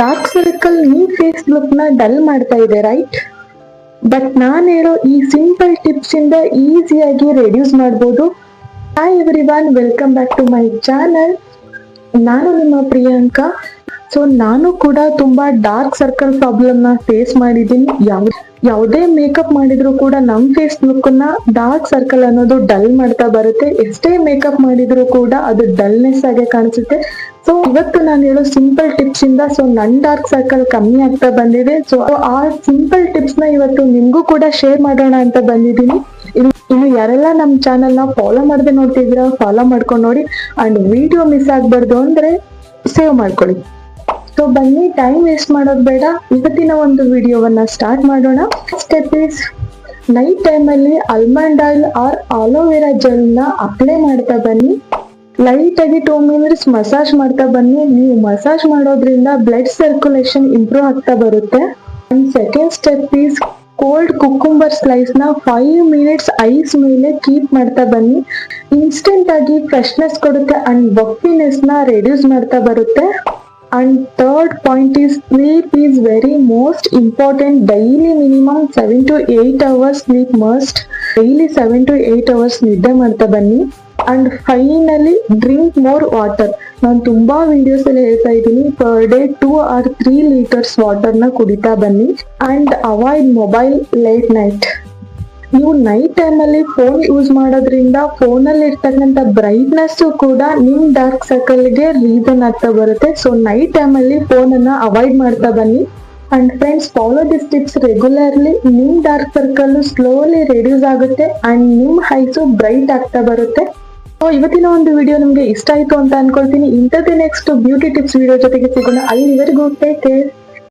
Dark circle ನಿಮ್ face look ನ dull ಮಾಡ್ತಾ ಇದೆ ರೈಟ್. ಬಟ್ ನಾನ್ ಹೇಳೋ ಈ ಸಿಂಪಲ್ ಟಿಪ್ಸ್ ಇಂದ ಈಸಿಯಾಗಿ ರೆಡ್ಯೂಸ್ ಮಾಡ್ಬೋದು. Hi everyone, welcome back to my channel. ನಾನು ನಿಮ್ಮ ಪ್ರಿಯಾಂಕಾ. ಸೊ ನಾನು ಕೂಡ ತುಂಬಾ ಡಾರ್ಕ್ ಸರ್ಕಲ್ ಪ್ರಾಬ್ಲಮ್ ನ ಫೇಸ್ ಮಾಡಿದ್ದೀನಿ. ಯಾವುದೇ ಮೇಕಪ್ ಮಾಡಿದ್ರು ಕೂಡ ನಮ್ ಫೇಸ್ ಲುಕ್ ನ ಡಾರ್ಕ್ ಸರ್ಕಲ್ ಅನ್ನೋದು ಡಲ್ ಮಾಡ್ತಾ ಬರುತ್ತೆ. ಎಷ್ಟೇ ಮೇಕಪ್ ಮಾಡಿದ್ರು ಕೂಡ ಅದು ಡಲ್ನೆಸ್ ಆಗಿ ಕಾಣಿಸುತ್ತೆ. ಸೊ ಇವತ್ತು ನಾನು ಹೇಳೋ ಸಿಂಪಲ್ ಟಿಪ್ಸ್ ಇಂದ ನನ್ ಡಾರ್ಕ್ ಸರ್ಕಲ್ ಕಮ್ಮಿ ಆಗ್ತಾ ಬಂದಿದೆ. ಸೊ ಆ ಸಿಂಪಲ್ ಟಿಪ್ಸ್ ನ ಇವತ್ತು ನಿಮ್ಗೂ ಕೂಡ ಶೇರ್ ಮಾಡೋಣ ಅಂತ ಬಂದಿದ್ದೀನಿ. ಇನ್ನು ಯಾರೆಲ್ಲ ನಮ್ ಚಾನಲ್ ನ ಫಾಲೋ ಮಾಡದೆ ನೋಡ್ತಿದ್ದೀರಾ, ಫಾಲೋ ಮಾಡ್ಕೊಂಡು ನೋಡಿ. ಅಂಡ್ ವಿಡಿಯೋ ಮಿಸ್ ಆಗ್ಬಾರ್ದು ಅಂದ್ರೆ ಸೇವ್ ಮಾಡ್ಕೊಳ್ಳಿ. ಸೊ ಬನ್ನಿ, ಟೈಮ್ ವೇಸ್ಟ್ ಮಾಡೋದು ಬೇಡ, ಇವತ್ತಿನ ಒಂದು ವಿಡಿಯೋವನ್ನ ಸ್ಟಾರ್ಟ್ ಮಾಡೋಣ. ಸ್ಟೆಪ್ ಇಸ್, ನೈಟ್ ಟೈಮ್ ಅಲ್ಲಿ almond oil or aloe vera gel ನ ಅಪ್ಲೈ ಮಾಡ್ತಾ ಬನ್ನಿ. ಲೈಟ್ ಆಗಿ 2 ಮಿನಿಟ್ಸ್ ಮಸಾಜ್ ಮಾಡ್ತಾ ಬನ್ನಿ. ನೀವು ಮಸಾಜ್ ಮಾಡೋದ್ರಿಂದ ಬ್ಲಡ್ ಸರ್ಕ್ಯುಲೇಷನ್ ಇಂಪ್ರೂವ್ ಆಗ್ತಾ ಬರುತ್ತೆ. And second step is, cold cucumber slice ನ 5 ಮಿನಿಟ್ಸ್ ಐಸ್ ಮೇಲೆ ಕೀಪ್ ಮಾಡ್ತಾ ಬನ್ನಿ. ಇನ್ಸ್ಟೆಂಟ್ ಆಗಿ ಫ್ರೆಶ್ನೆಸ್ ಕೊಡುತ್ತೆ ಅಂಡ್ ಬಫಿನೆಸ್ ನ ರೆಡ್ಯೂಸ್ ಮಾಡ್ತಾ ಬರುತ್ತೆ. And third point is, sleep is very most important. Daily minimum 7 to 8 hours sleep must. Daily 7 to 8 hours ನಿದ್ದೆ ಮಾಡ್ತಾ ಬನ್ನಿ. And finally, drink more water. ನಾನು ತುಂಬಾ ವಿಡಿಯೋಸ್ ಅಲ್ಲಿ ಹೇಳ್ತಾ ಇದ್ದೀನಿ, per day 2 or 3 liters water ನ ಕುಡಿತಾ ಬನ್ನಿ. And avoid mobile late night. ನೀವು ನೈಟ್ ಟೈಮ್ ಅಲ್ಲಿ ಫೋನ್ ಯೂಸ್ ಮಾಡೋದ್ರಿಂದ ಫೋನ್ ಅಲ್ಲಿ ಇರ್ತಕ್ಕಂಥ ಬ್ರೈಟ್ನೆಸ್ ಕೂಡ ನಿಮ್ ಡಾರ್ಕ್ ಸರ್ಕಲ್ ಗೆ ರೀಸನ್ ಆಗ್ತಾ ಬರುತ್ತೆ. ಸೊ ನೈಟ್ ಟೈಮ್ ಅಲ್ಲಿ ಫೋನ್ ಅನ್ನ ಅವಾಯ್ಡ್ ಮಾಡ್ತಾ ಬನ್ನಿ. And friends, follow this tips regularly. ನಿಮ್ ಡಾರ್ಕ್ ಸರ್ಕಲ್ ಸ್ಲೋಲಿ ರೆಡ್ಯೂಸ್ ಆಗುತ್ತೆ ಅಂಡ್ ನಿಮ್ ಐಸು ಬ್ರೈಟ್ ಆಗ್ತಾ ಬರುತ್ತೆ. ಸೊ ಇವತ್ತಿನ ಒಂದು ವಿಡಿಯೋ ನಿಮ್ಗೆ ಇಷ್ಟ ಆಯ್ತು ಅಂತ ಅನ್ಕೊಳ್ತೀನಿ. ಇಂಥದ್ದೇ ನೆಕ್ಸ್ಟ್ ಬ್ಯೂಟಿ ಟಿಪ್ಸ್ ವಿಡಿಯೋ ಜೊತೆಗೆ ಸಿಗೋಣ. ಅಲ್ಲಿವರೆಗೂ ಟೇಕ್ ಕೇರ್.